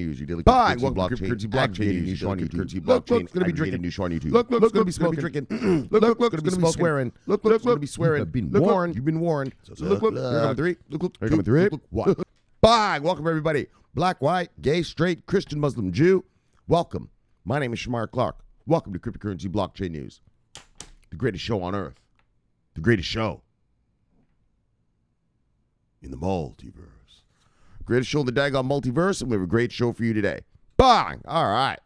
News. Your daily Bang! welcome to Cryptocurrency blockchain news on YouTube. YouTube. Look, Blockchain it's gonna be drinking. news on YouTube. Look, It's gonna be smoking. drinking. Look, Look, it's gonna be swearing. Look, It's gonna be swearing. You've been Look, warned. You've been warned. So look, here coming three. Look, Here coming three. one. Bang! Welcome everybody. Black, white, gay, straight, Christian, Muslim, Jew. Welcome. My name is Shomari Clarke. Welcome to Cryptocurrency Blockchain News. The greatest show on earth. The greatest show in the multiverse. Greatest show in the daggone multiverse, and we have a great show for you today. Bang! All right.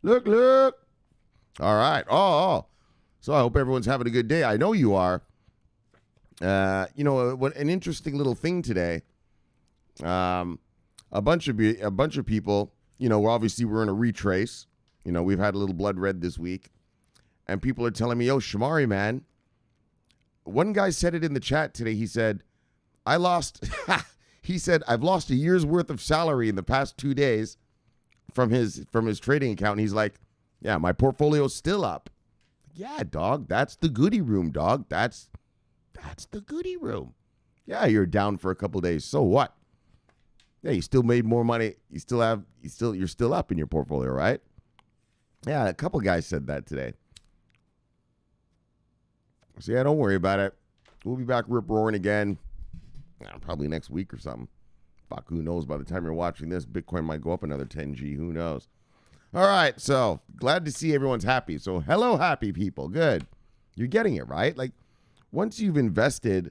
Look. All right. Oh. So I hope everyone's having a good day. I know you are. What an interesting little thing today. A bunch of people, we're in a retrace. We've had a little blood red this week. And people are telling me, yo, Shomari, man. One guy said it in the chat today. He said, I've lost a year's worth of salary in the past 2 days from his trading account. And he's like, yeah, my portfolio's still up. Yeah, dog, that's the goodie room, dog. That's the goodie room. Yeah, you're down for a couple days. So what? Yeah, you still made more money. You're still up in your portfolio, right? Yeah, a couple guys said that today. So yeah, don't worry about it. We'll be back rip-roaring again. Probably next week or something. Fuck, who knows? By the time you're watching this, Bitcoin might go up another 10G. Who knows? All right, so glad to see everyone's happy. So hello, happy people. Good. You're getting it, right? Like, once you've invested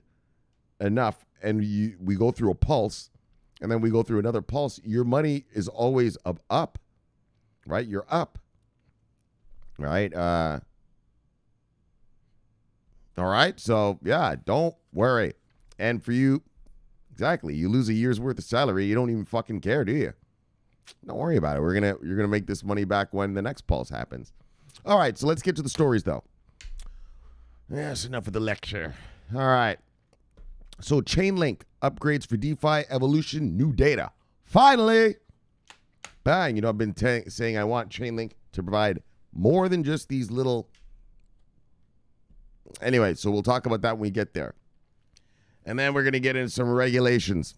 enough and we go through a pulse and then we go through another pulse, your money is always up, right? You're up, right? All right, so yeah, don't worry. And for you, exactly, you lose a year's worth of salary, you don't even fucking care, do you? Don't worry about it. You're gonna make this money back when the next pulse happens. All right, so let's get to the stories, though. Yes, enough of the lecture. All right. So Chainlink upgrades for DeFi evolution, new data. Finally, bang! I've been saying I want Chainlink to provide more than just these little. Anyway, so we'll talk about that when we get there. And then we're going to get into some regulations.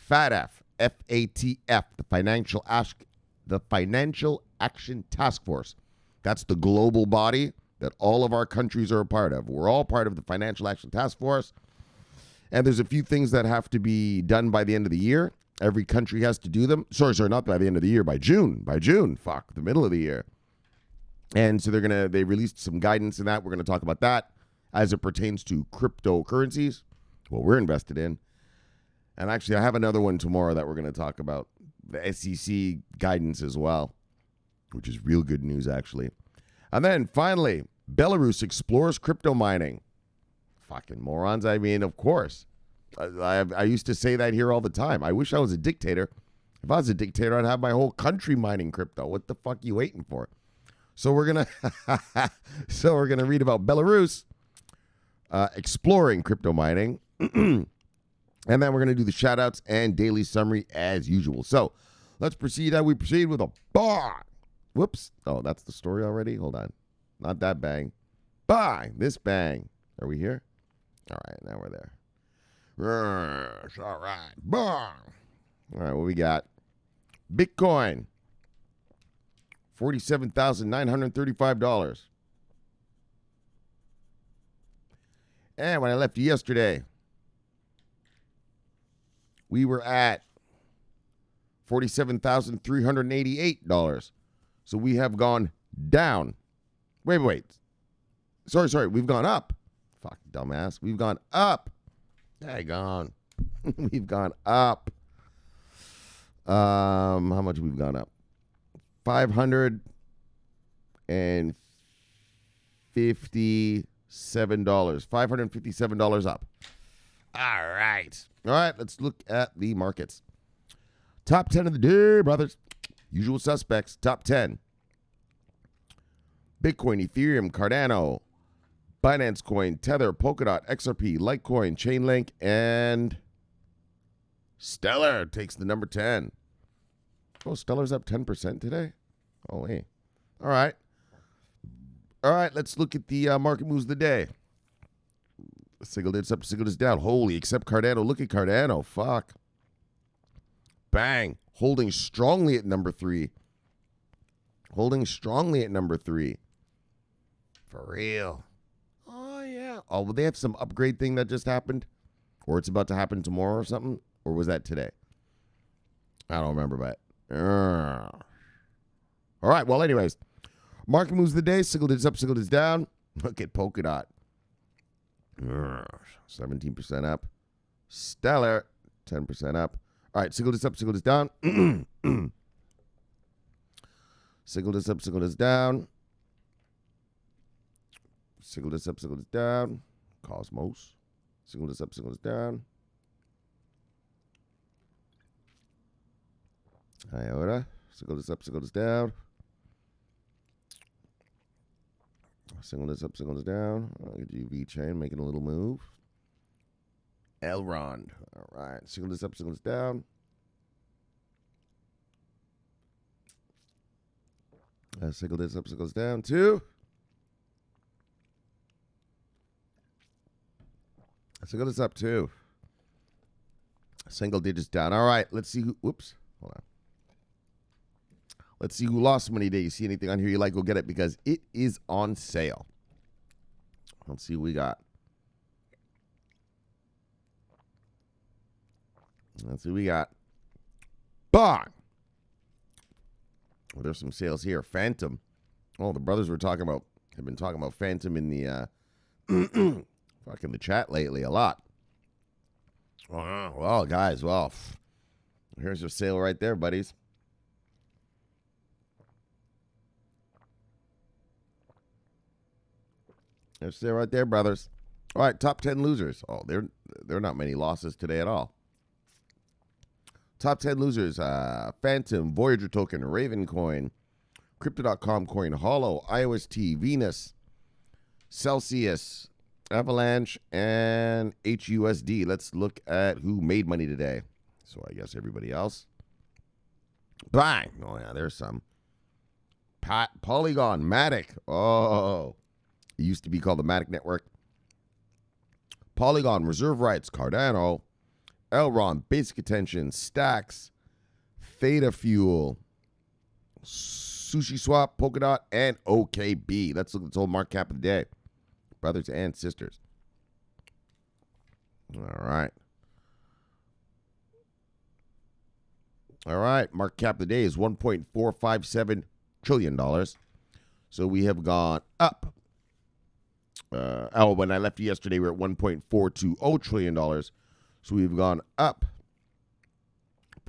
FATF, FATF, the Financial Action Task Force. That's the global body that all of our countries are a part of. We're all part of the Financial Action Task Force. And there's a few things that have to be done by the end of the year. Every country has to do them. Sorry, not by the end of the year, by June. Fuck, the middle of the year. And so they released some guidance in that. We're going to talk about that as it pertains to cryptocurrencies, what we're invested in. And actually, I have another one tomorrow that we're going to talk about, the SEC guidance as well, which is real good news, actually. And then finally, Belarus explores crypto mining. Fucking morons. I mean, of course. I used to say that here all the time. I wish I was a dictator. If I was a dictator, I'd have my whole country mining crypto. What the fuck are you waiting for? So we're gonna read about Belarus exploring crypto mining, and then we're gonna do the shout outs and daily summary as usual. So let's proceed how we proceed with a bang. Whoops. Oh, that's the story already. Hold on. Not that bang. Bang. This bang. Are we here? All right, now we're there. Yes, all right. Bang. All right, what we got? Bitcoin. $47,935. And when I left you yesterday, we were at $47,388. So we have gone down. Wait. Sorry. We've gone up. Fuck, dumbass. We've gone up. Daggone. We've gone up. How much we've gone up? $557. $557 up. All right, let's look at the markets. Top 10 of the day, brothers. Usual suspects. Top 10. Bitcoin, Ethereum, Cardano, Binance Coin, Tether, Polkadot, XRP, Litecoin, Chainlink, and Stellar takes the number 10. Oh, Stellar's up 10% today? Oh, hey. All right, let's look at the market moves of the day. Single digits up, single digits down. Holy, except Cardano. Look at Cardano. Fuck. Bang. Holding strongly at number 3. Holding strongly at number 3. For real. Oh, yeah. Oh, will they have some upgrade thing that just happened? Or it's about to happen tomorrow or something? Or was that today? I don't remember, but. All right. Well, anyways. Market moves of the day. Single digits up, single digits down. Look at Polkadot. 17% up. Stellar. 10% up. All right. Single digits up, single digits down. Single digits up, single digits down. Single digits up, single digits down. Cosmos. Single digits up, single digits down. IOTA. Single digits up, single digits down. Single digits up, single digits down. I'll get you V-Chain making a little move. Elrond. All right. Single digits up, single digits down. Single digits up, single digits down. 2. Single digits up, 2. Single digits down. All right. Let's see who. Whoops. Hold on. Let's see who lost money today. You see anything on here you like, go get it because it is on sale. Let's see what we got. Let's see what we got. Bang! Well, there's some sales here. Phantom. Oh, the brothers have been talking about Phantom in the fucking the chat lately a lot. Well, guys, here's your sale right there, buddies. There's sale right there, brothers. All right, top 10 losers. Oh, there are not many losses today at all. Top 10 losers, Phantom, Voyager Token, Raven Coin, Crypto.com Coin, Hollow, IOST, Venus, Celsius, Avalanche, and HUSD. Let's look at who made money today. So I guess everybody else. Bang! Oh, yeah, there's some. Polygon, Matic. Oh, it used to be called the Matic Network. Polygon, Reserve Rights, Cardano, Elrond, Basic Attention, Stacks, Theta Fuel, Sushi Swap, Polkadot, and OKB. Let's look at the total market cap of the day. Brothers and sisters. All right. All right. Market cap of the day is $1.457 trillion. So we have gone up. When I left you yesterday, we were at $1.420 trillion. So we've gone up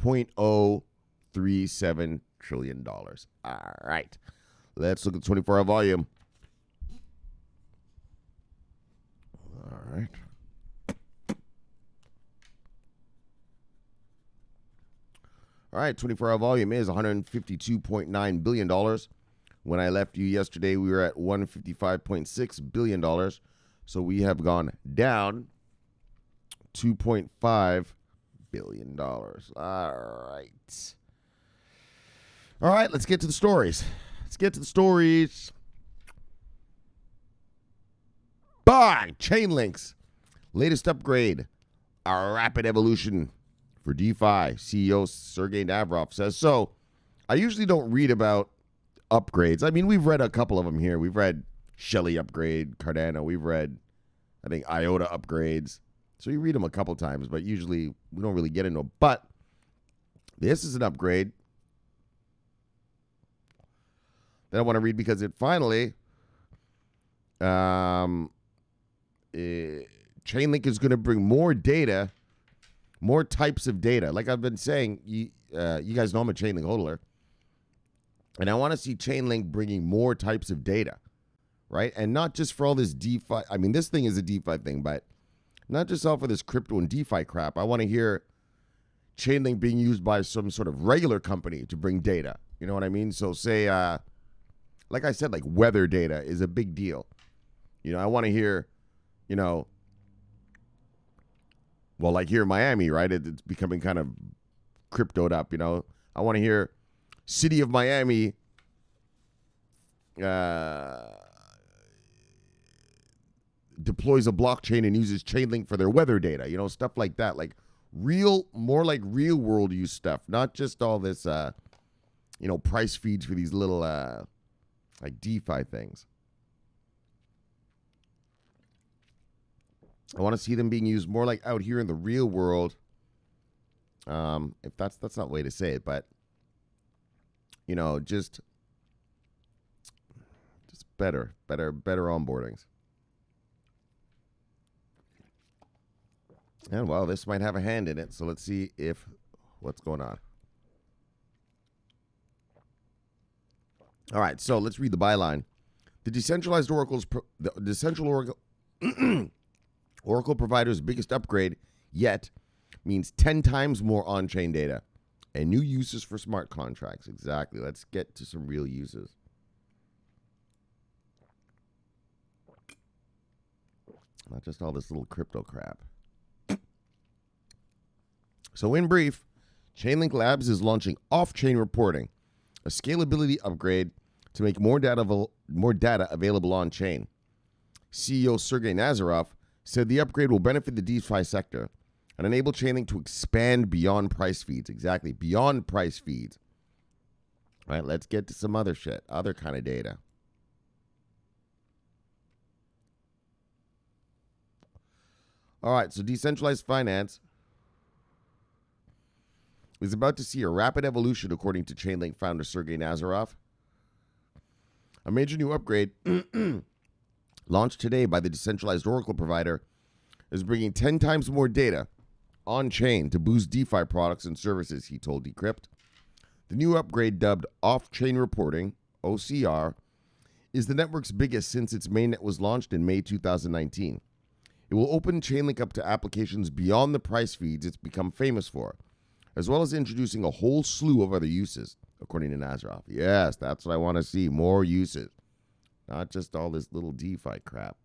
$0.037 trillion. All right. Let's look at the 24-hour volume. All right. All right, 24-hour volume is $152.9 billion. When I left you yesterday, we were at $155.6 billion. So we have gone down $2.5 billion. All right. All right, let's get to the stories. Bye! Chainlink's latest upgrade, a rapid evolution for DeFi. CEO Sergey Navrov says so. I usually don't read about upgrades. I mean, we've read a couple of them here. We've read Shelly upgrade, Cardano. We've read, I think, IOTA upgrades. So you read them a couple times, but usually we don't really get into them. But this is an upgrade that I want to read because it finally, Chainlink is going to bring more data, more types of data. Like I've been saying, you guys know I'm a Chainlink holder. And I want to see Chainlink bringing more types of data, right? And not just for all this DeFi. I mean, this thing is a DeFi thing, but not just all for this crypto and DeFi crap. I want to hear Chainlink being used by some sort of regular company to bring data. You know what I mean? So say, like I said, like weather data is a big deal. You know, I want to hear, you know, well, like here in Miami, right? It's becoming kind of cryptoed up, you know. I want to hear City of Miami deploys a blockchain and uses Chainlink for their weather data, you know, stuff like that. Like more like real world use stuff, not just all this, price feeds for these little, like DeFi things. I want to see them being used more like out here in the real world. If that's not the way to say it, but just better onboardings. And well, this might have a hand in it, so let's see what's going on. All right, so let's read the byline. The decentralized Oracle provider's biggest upgrade yet means 10 times more on-chain data and new uses for smart contracts. Exactly. Let's get to some real uses. Not just all this little crypto crap. So in brief, Chainlink Labs is launching off-chain reporting, a scalability upgrade to make more data available on-chain. CEO Sergey Nazarov said the upgrade will benefit the DeFi sector and enable Chainlink to expand beyond price feeds. Exactly, beyond price feeds. All right, let's get to some other shit, other kind of data. All right, so decentralized finance is about to see a rapid evolution, according to Chainlink founder Sergey Nazarov. A major new upgrade launched today by the decentralized Oracle provider is bringing 10 times more data on-chain to boost DeFi products and services, he told Decrypt. The new upgrade, dubbed Off-Chain Reporting, OCR, is the network's biggest since its mainnet was launched in May 2019. It will open Chainlink up to applications beyond the price feeds it's become famous for, as well as introducing a whole slew of other uses, according to Nazarov. Yes, that's what I want to see, more uses. Not just all this little DeFi crap.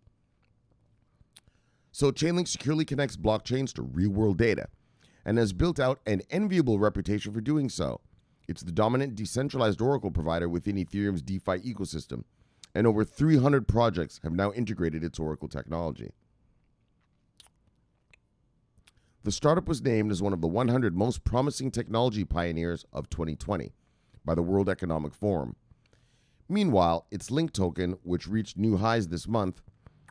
So Chainlink securely connects blockchains to real-world data and has built out an enviable reputation for doing so. It's the dominant decentralized Oracle provider within Ethereum's DeFi ecosystem, and over 300 projects have now integrated its Oracle technology. The startup was named as one of the 100 most promising technology pioneers of 2020 by the World Economic Forum. Meanwhile, its Link token, which reached new highs this month,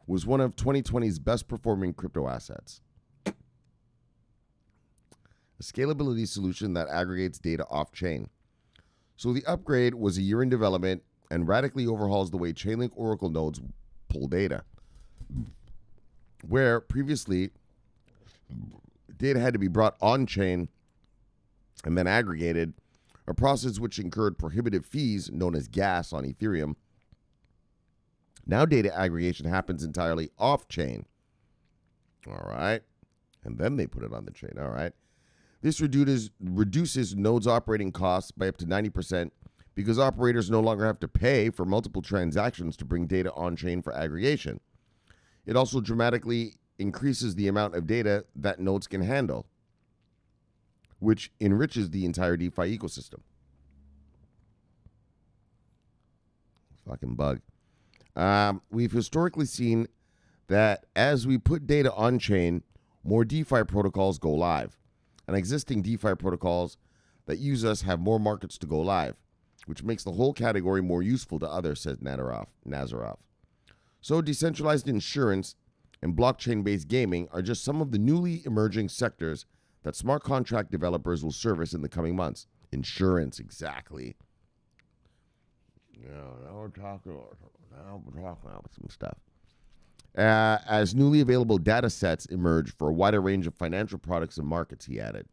was one of 2020's best-performing crypto assets. A scalability solution that aggregates data off-chain. So the upgrade was a year in development and radically overhauls the way Chainlink Oracle nodes pull data. Where previously data had to be brought on-chain and then aggregated, a process which incurred prohibitive fees known as gas on Ethereum. Now data aggregation happens entirely off-chain. All right. And then they put it on the chain. All right. This reduces nodes' operating costs by up to 90% because operators no longer have to pay for multiple transactions to bring data on-chain for aggregation. It also dramatically increases the amount of data that nodes can handle, which enriches the entire DeFi ecosystem. Fucking bug. We've historically seen that as we put data on-chain, more DeFi protocols go live. And existing DeFi protocols that use us have more markets to go live, which makes the whole category more useful to others, says Nazarov. So decentralized insurance and blockchain-based gaming are just some of the newly emerging sectors that smart contract developers will service in the coming months. Insurance, exactly. Now we're talking about some stuff. As newly available data sets emerge for a wider range of financial products and markets, he added.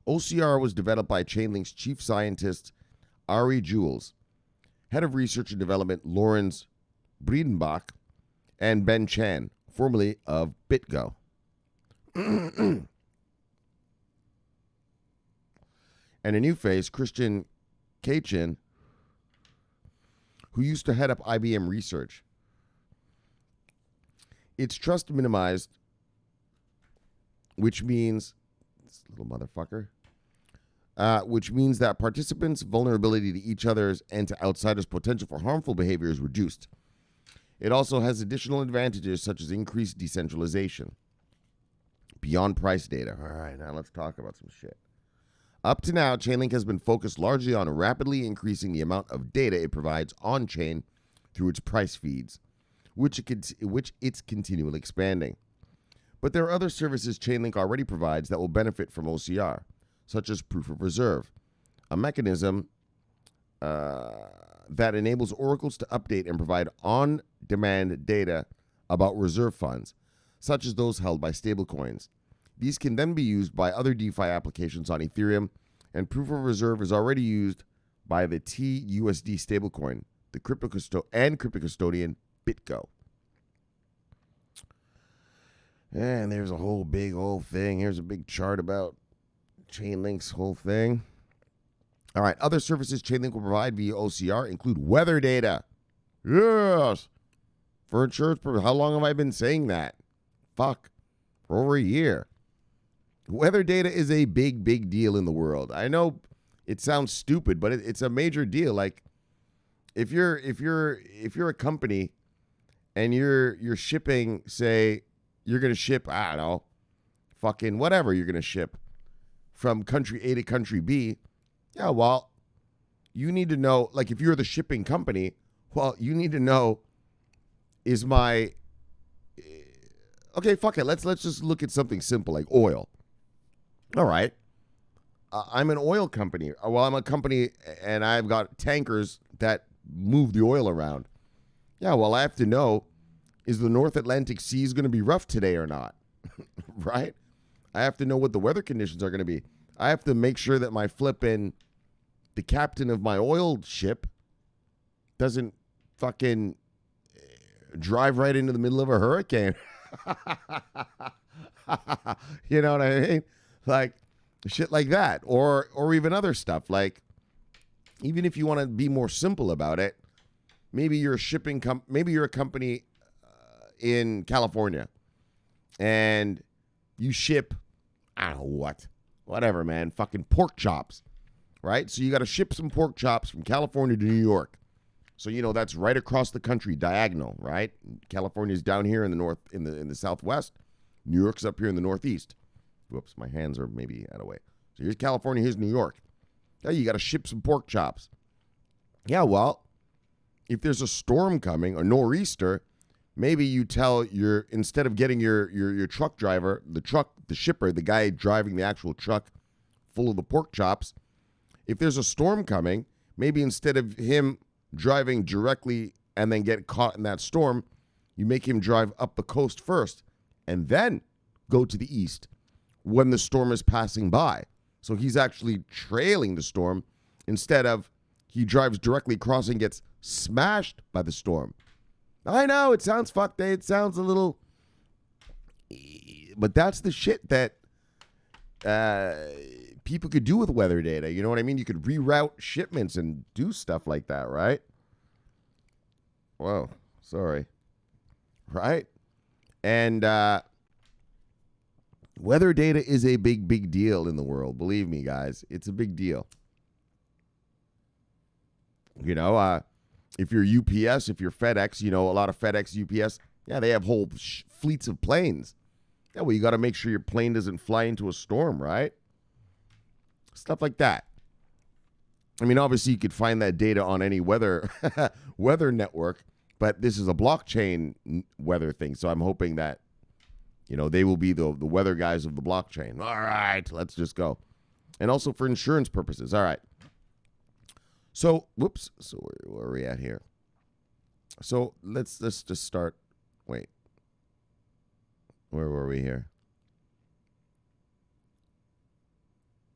OCR was developed by Chainlink's chief scientist, Ari Jules, head of research and development, Lawrence Breidenbach, and Ben Chan, formerly of BitGo. And a new face, Christian Kachin, who used to head up IBM research. It's trust minimized, which means, this little motherfucker, which means that participants' vulnerability to each other's and to outsiders' potential for harmful behavior is reduced. It also has additional advantages such as increased decentralization. beyond price data. All right, now let's talk about some shit. Up to now, Chainlink has been focused largely on rapidly increasing the amount of data it provides on-chain through its price feeds, which it's continually expanding. But there are other services Chainlink already provides that will benefit from OCR, such as proof of reserve, a mechanism that enables oracles to update and provide on-demand data about reserve funds, such as those held by stablecoins. These can then be used by other DeFi applications on Ethereum, and proof of reserve is already used by the TUSD stablecoin, the crypto custodian BitGo. And there's a whole big old thing. Here's a big chart about Chainlink's whole thing. All right, other services Chainlink will provide via OCR include weather data. Yes. For insurance purposes. How long have I been saying that? Fuck. For over a year. Weather data is a big, big deal in the world. I know it sounds stupid, but it's a major deal. Like, if you're a company and you're shipping, say, you're gonna ship, I don't know, fucking whatever you're gonna ship from country A to country B. Yeah, well, you need to know, like, if you're the shipping company, well, you need to know, is my, okay, fuck it, let's just look at something simple like oil. All right, I'm an oil company. Well, I'm a company and I've got tankers that move the oil around. Yeah, well, I have to know, is the North Atlantic Sea going to be rough today or not? Right? I have to know what the weather conditions are going to be. I have to make sure that the captain of my oil ship doesn't fucking drive right into the middle of a hurricane. You know what I mean? Like, shit like that. Or even other stuff. Like, even if you want to be more simple about it, maybe you're a shipping maybe you're a company in California and you ship, I don't know whatever, man, fucking pork chops, right? So you got to ship some pork chops from California to New York. So, you know, that's right across the country, diagonal, right? California's down here in the north, in the southwest. New York's up here in the northeast. Whoops, my hands are maybe out of way. So here's California, here's New York. Yeah, you got to ship some pork chops. Yeah, well, if there's a storm coming, a nor'easter, maybe you tell instead of getting your truck driver, the shipper, the guy driving the actual truck full of the pork chops, if there's a storm coming, maybe instead of him driving directly and then get caught in that storm, you make him drive up the coast first and then go to the east when the storm is passing by. So he's actually trailing the storm instead of he drives directly across and gets smashed by the storm. I know, it sounds fucked. It sounds a little... But that's the shit that people could do with weather data. You know what I mean? You could reroute shipments and do stuff like that, right? Whoa, sorry. Right? And weather data is a big, big deal in the world. Believe me, guys. It's a big deal. You know, if you're UPS, if you're FedEx, you know, a lot of FedEx, UPS, yeah, they have whole fleets of planes. Yeah, well, you got to make sure your plane doesn't fly into a storm, right? Stuff like that. I mean, obviously, you could find that data on any weather network, but this is a blockchain weather thing, so I'm hoping that, you know, they will be the weather guys of the blockchain. All right, let's just go. And also for insurance purposes. All right. So, whoops. So where are we at here? So let's just start. Wait. Where were we here?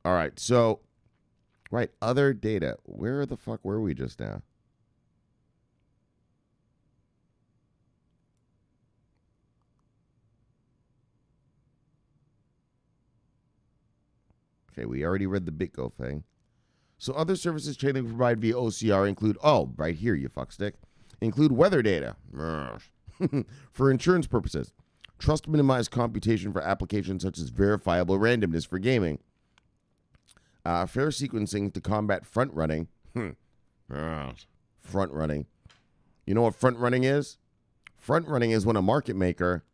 All right. So, right. Other data. Where the fuck were we just now? Okay, we already read the BitGo thing. So other services Chainlink provide via OCR include, right here, you fuckstick, include weather data for insurance purposes, trust minimized computation for applications such as verifiable randomness for gaming, fair sequencing to combat front running. Front running. You know what front running is? Front running is when a market maker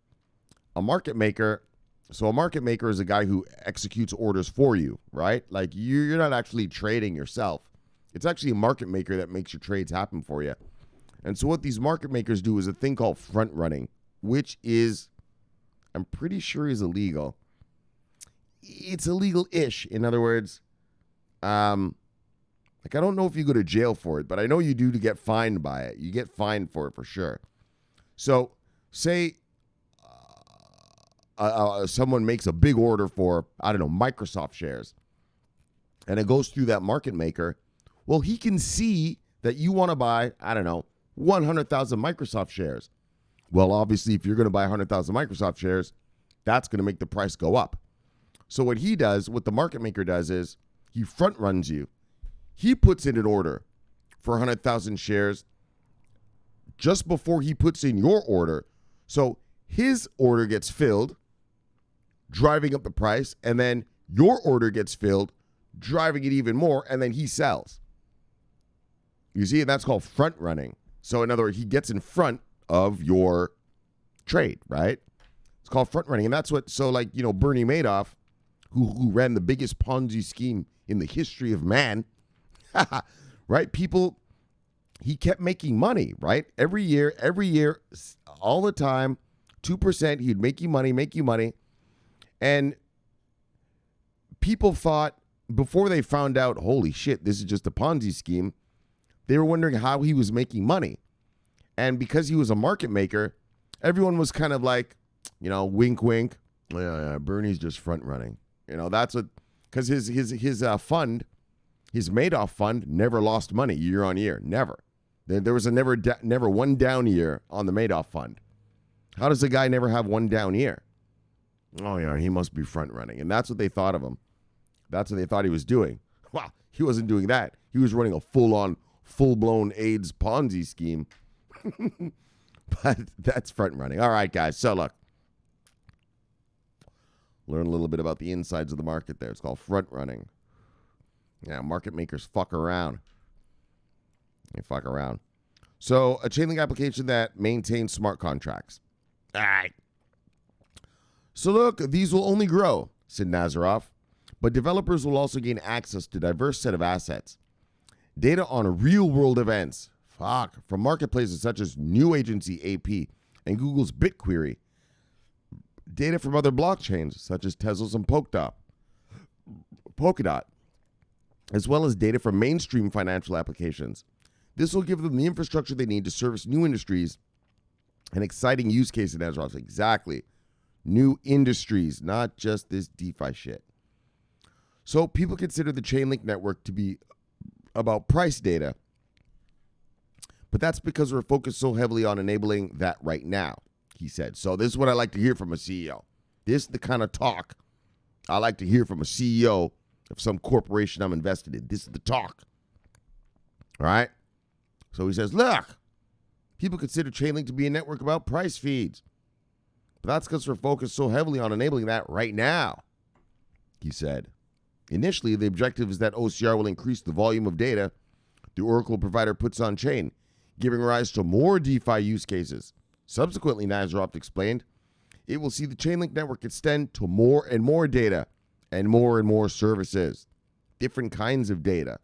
So a market maker is a guy who executes orders for you, right? Like you're not actually trading yourself. It's actually a market maker that makes your trades happen for you. And so what these market makers do is a thing called front running, which is, I'm pretty sure, is illegal. It's illegal-ish. In other words, I don't know if you go to jail for it, but I know you do to get fined by it. You get fined for it for sure. So say someone makes a big order for, I don't know, Microsoft shares, and it goes through that market maker. Well, he can see that you want to buy, I don't know, 100,000 Microsoft shares. Well, obviously, if you're going to buy 100,000 Microsoft shares, that's going to make the price go up. So what he does, what the market maker does is he front runs you. He puts in an order for 100,000 shares just before he puts in your order. So his order gets filled, driving up the price, and then your order gets filled, driving it even more, and then he sells. You see, that's called front running. So in other words, he gets in front of your trade, right? It's called front running. And that's what, so like, you know, Bernie Madoff, who ran the biggest Ponzi scheme in the history of man, right? He kept making money, right? Every year, all the time, 2%, he'd make you money. And people thought, before they found out, holy shit, this is just a Ponzi scheme, they were wondering how he was making money. And because he was a market maker, everyone was kind of like, you know, wink, wink. Yeah, Bernie's just front running. You know, that's what, because his fund, his Madoff fund never lost money year on year. Never. There was a never one down year on the Madoff fund. How does the guy never have one down year? Oh, yeah, he must be front running. And that's what they thought of him. That's what they thought he was doing. Well, he wasn't doing that. He was running a full-blown AIDS Ponzi scheme. But that's front running. All right, guys. So look, learn a little bit about the insides of the market there. It's called front running. Yeah, market makers fuck around. They fuck around. So a Chainlink application that maintains smart contracts. All right. So look, these will only grow, said Nazaroff, but developers will also gain access to a diverse set of assets. Data on real-world events, from marketplaces such as New Agency AP and Google's BitQuery. Data from other blockchains such as Tesla's and Polkadot, as well as data from mainstream financial applications. This will give them the infrastructure they need to service new industries and exciting use cases. Nazaroff. Exactly. New industries, not just this DeFi shit. So people consider the Chainlink network to be about price data, but that's because we're focused so heavily on enabling that right now, he said. So this is what I like to hear from a CEO. This is the kind of talk I like to hear from a CEO of some corporation I'm invested in. This is the talk. All right? So he says, look, people consider Chainlink to be a network about price feeds, but that's because we're focused so heavily on enabling that right now, he said. Initially, the objective is that OCR will increase the volume of data the Oracle provider puts on chain, giving rise to more DeFi use cases. Subsequently, Nazaroff explained, it will see the Chainlink network extend to more and more data and more services, different kinds of data,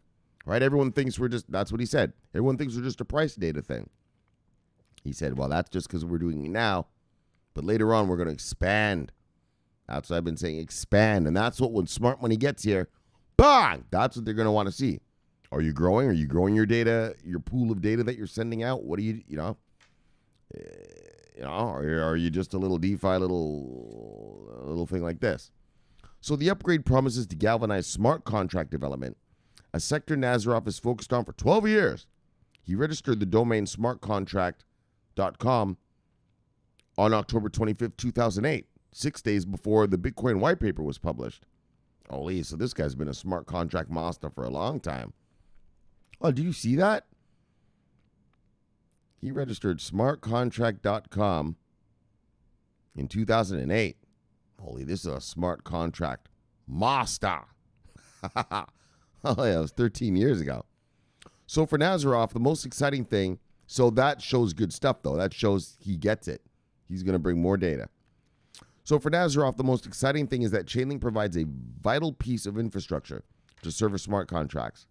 right? Everyone thinks that's what he said. Everyone thinks we're just a price data thing. He said, well, that's just because we're doing it now, but later on we're going to expand. That's what I've been saying, expand. And that's what when smart money gets here, bang, that's what they're going to want to see. Are you growing? Are you growing your data, your pool of data that you're sending out? What do you are you just a little DeFi, little thing like this? So the upgrade promises to galvanize smart contract development, a sector Nazaroff is focused on for 12 years. He registered the domain smartcontract.com on October 25th, 2008, 6 days before the Bitcoin white paper was published. Holy, so this guy's been a smart contract master for a long time. Oh, did you see that? He registered smartcontract.com in 2008. Holy, this is a smart contract master. Oh, yeah, it was 13 years ago. So for Nazaroff, the most exciting thing, so that shows good stuff, though. That shows he gets it. He's going to bring more data. So for Nazarov, the most exciting thing is that Chainlink provides a vital piece of infrastructure to serve smart contracts.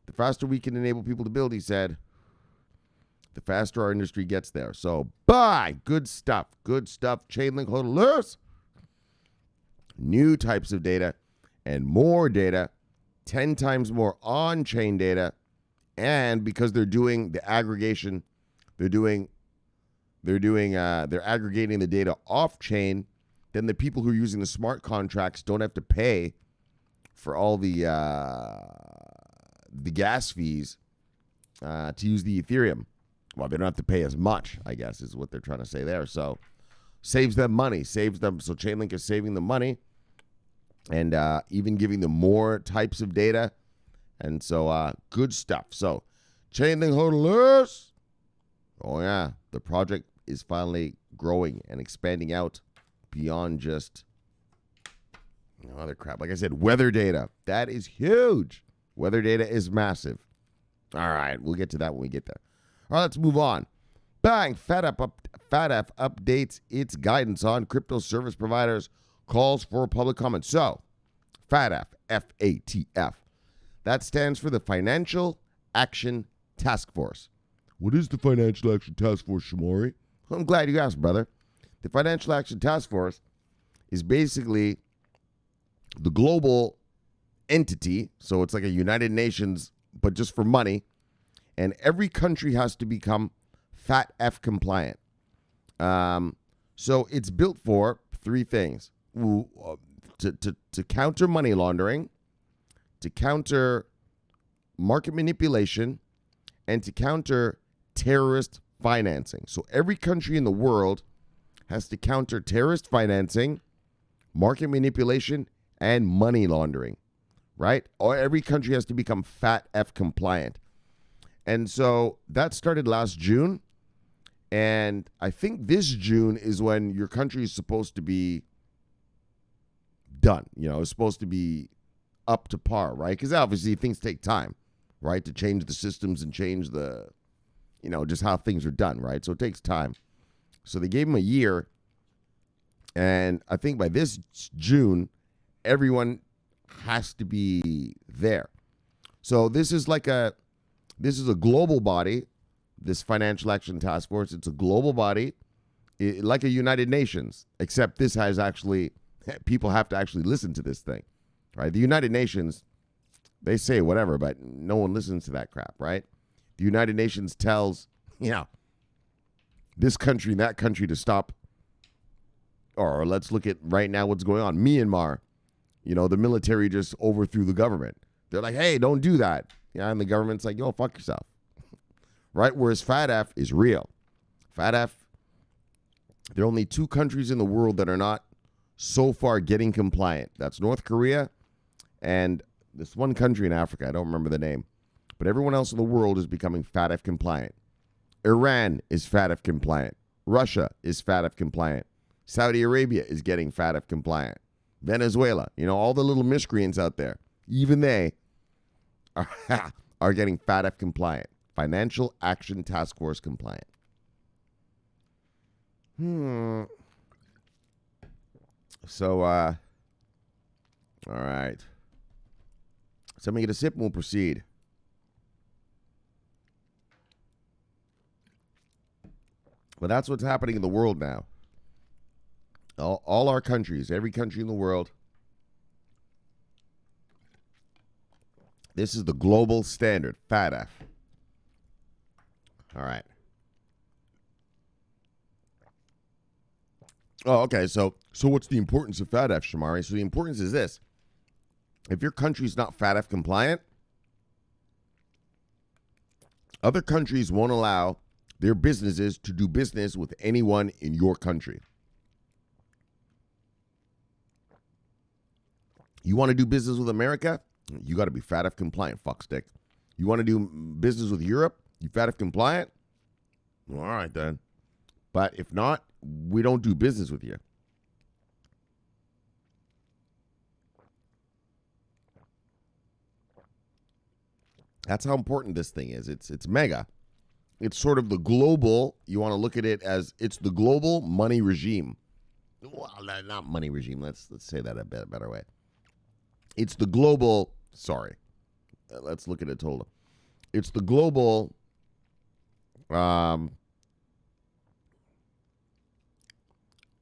The faster we can enable people to build, he said, the faster our industry gets there. So buy. Good stuff. Good stuff. Chainlink hodlers. New types of data and more data, 10 times more on-chain data. And because they're doing the aggregation, they're aggregating the data off-chain, then the people who are using the smart contracts don't have to pay for all the gas fees to use the Ethereum. Well, they don't have to pay as much, I guess, is what they're trying to say there. So saves them money, saves them. So Chainlink is saving them money and even giving them more types of data. And so good stuff. So Chainlink hodlers. Oh, yeah. The project is finally growing and expanding out beyond just other crap. Like I said, weather data. That is huge. Weather data is massive. All right. We'll get to that when we get there. All right, let's move on. Bang. FATF updates its guidance on crypto service providers, calls for public comment. So, FATF, F-A-T-F. That stands for the Financial Action Task Force. What is the Financial Action Task Force, Shomari? I'm glad you asked, brother. The Financial Action Task Force is basically the global entity. So it's like a United Nations, but just for money. And every country has to become FATF compliant. So it's built for three things. To counter money laundering, to counter market manipulation, and to counter terrorist financing. So every country in the world has to counter terrorist financing, market manipulation, and money laundering, right? Or every country has to become FATF compliant. And so that started last June. And I think this June is when your country is supposed to be done. You know, it's supposed to be up to par, right? Because obviously things take time, right? To change the systems and change the, just how things are done, right? So it takes time. So they gave them a year. And I think by this June, everyone has to be there. So this is a global body, this Financial Action Task Force. It's a global body, like a United Nations, except this has actually, people have to actually listen to this thing, right? The United Nations, they say whatever, but no one listens to that crap, right? The United Nations tells, this country and that country to stop. Or let's look at right now what's going on. Myanmar, the military just overthrew the government. They're like, hey, don't do that. Yeah, and the government's like, yo, fuck yourself. Right? Whereas FATF is real. FATF, there are only two countries in the world that are not so far getting compliant. That's North Korea and this one country in Africa. I don't remember the name. But everyone else in the world is becoming FATF compliant. Iran is FATF compliant. Russia is FATF compliant. Saudi Arabia is getting FATF compliant. Venezuela, all the little miscreants out there, even they are getting FATF compliant. Financial Action Task Force compliant. So, all right. So let me get a sip and we'll proceed. But that's what's happening in the world now. All our countries, every country in the world. This is the global standard, FATF. All right. Oh, okay. So what's the importance of FATF, Shomari? So the importance is this. If your country's not FATF compliant, other countries won't allow their businesses to do business with anyone in your country. You want to do business with America? You got to be FATF compliant, fuckstick. You want to do business with Europe? You FATF compliant? All right, then. But if not, we don't do business with you. That's how important this thing is. It's mega. It's sort of the global, you want to look at it as it's the global money regime. Well, not money regime. Let's say that a better way. It's the global, let's look at it total. It's the global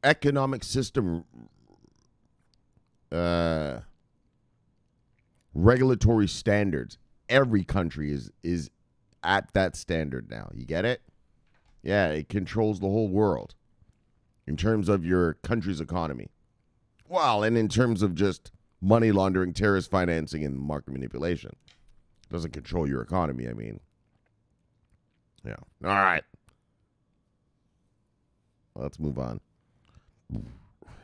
economic system regulatory standards. Every country is at that standard now. You get it? Yeah, it controls the whole world in terms of your country's economy. Well, and in terms of just money laundering, terrorist financing, and market manipulation. It doesn't control your economy, I mean. Yeah. All right. Let's move on.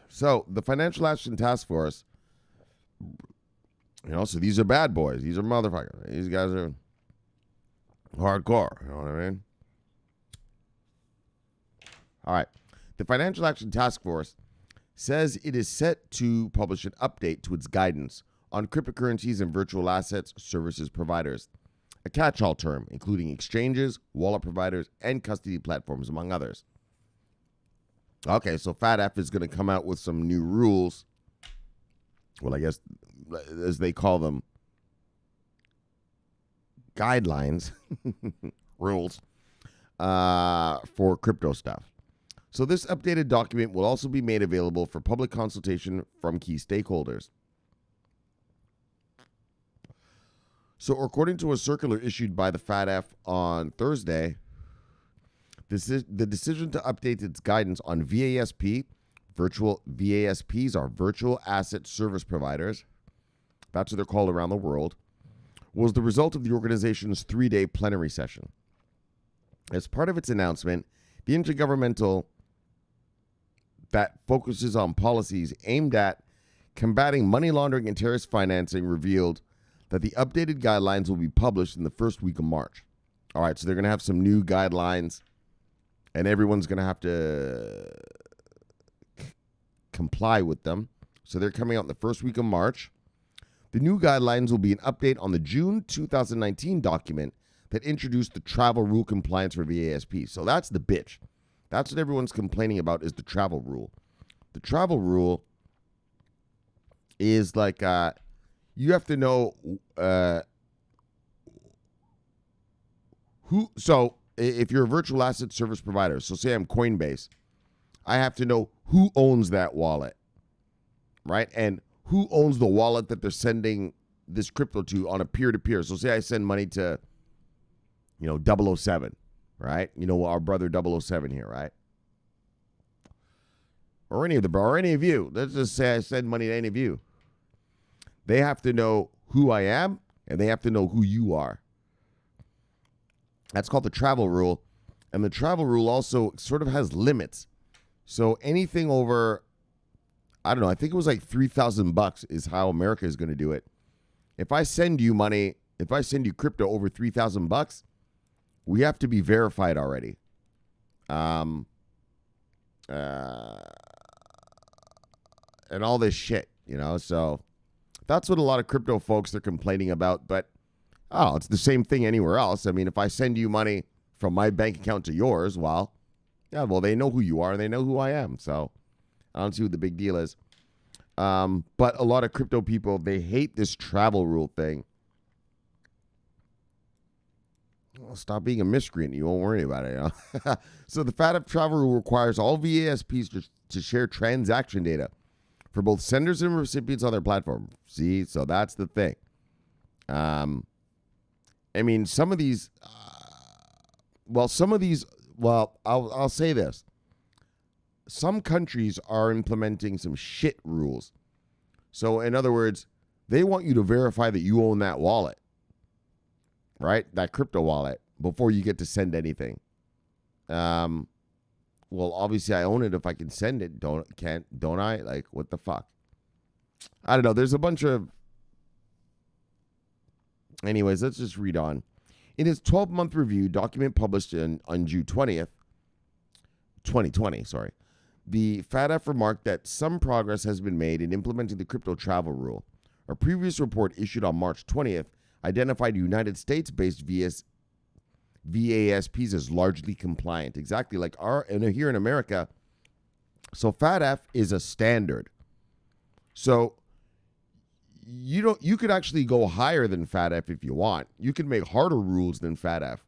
So, the Financial Action Task Force, so these are bad boys. These are motherfuckers. These guys are hardcore. You know what I mean? All right. The Financial Action Task Force says it is set to publish an update to its guidance on cryptocurrencies and virtual assets services providers, a catch-all term including exchanges, wallet providers, and custody platforms, among others. Okay, so FATF is going to come out with some new rules. Well, I guess, as they call them, guidelines, rules, for crypto stuff. So this updated document will also be made available for public consultation from key stakeholders. So according to a circular issued by the FATF on Thursday, the decision to update its guidance on VASPs are virtual asset service providers, that's what they're called around the world, was the result of the organization's 3-day plenary session. As part of its announcement, the Intergovernmental that focuses on policies aimed at combating money laundering and terrorist financing revealed that the updated guidelines will be published in the first week of March. All right, so they're going to have some new guidelines, and everyone's going to have to comply with them. So they're coming out in the first week of March. The new guidelines will be an update on the June 2019 document that introduced the travel rule compliance for VASP. So that's the bitch. That's what everyone's complaining about, is the travel rule. The travel rule is like you have to know who. So if you're a virtual asset service provider, so say I'm Coinbase, I have to know who owns that wallet, right? And who owns the wallet that they're sending this crypto to on a peer-to-peer. So say I send money to, 007, right? Our brother 007 here, right? Or any of you. Let's just say I send money to any of you. They have to know who I am, and they have to know who you are. That's called the travel rule. And the travel rule also sort of has limits. So anything over, I don't know, I think it was like $3,000 is how America is going to do it. If I send you money, if I send you crypto over $3,000, we have to be verified already. And all this shit, so that's what a lot of crypto folks are complaining about. But, it's the same thing anywhere else. I mean, if I send you money from my bank account to yours, they know who you are and they know who I am. So I don't see what the big deal is. But a lot of crypto people, they hate this travel rule thing. Well, stop being a miscreant. You won't worry about it. So the FATF travel rule requires all VASPs to share transaction data for both senders and recipients on their platform. See, so that's the thing. I mean, some of these, I'll say this. Some countries are implementing some shit rules. So, in other words, they want you to verify that you own that wallet, right? That crypto wallet, before you get to send anything. Well, obviously I own it if I can send it. Don't I? Like, what the fuck? I don't know. There's a bunch of... Anyways, let's just read on. In its 12-month review document published on June 20th, 2020, the FATF remarked that some progress has been made in implementing the crypto travel rule. A previous report issued on March 20th identified United States-based VASPs as largely compliant. Exactly like here in America. So FATF is a standard. So you could actually go higher than FATF if you want. You can make harder rules than FATF.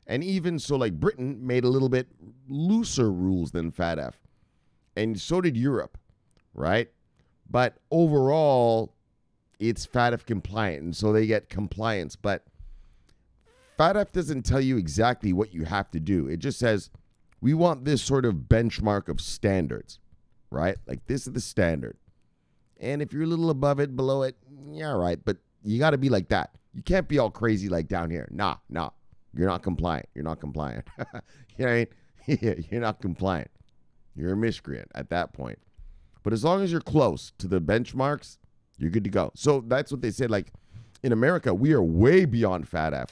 And even so, like Britain made a little bit looser rules than FATF. And so did Europe, right? But overall, it's FATF compliant. And so they get compliance. But FATF doesn't tell you exactly what you have to do. It just says, we want this sort of benchmark of standards, right? Like this is the standard. And if you're a little above it, below it, yeah, right. But you got to be like that. You can't be all crazy like down here. Nah. You're not compliant. You're not compliant. You know what I mean? You're not compliant. You're a miscreant at that point. But as long as you're close to the benchmarks, you're good to go. So that's what they said. Like in America, we are way beyond FATF.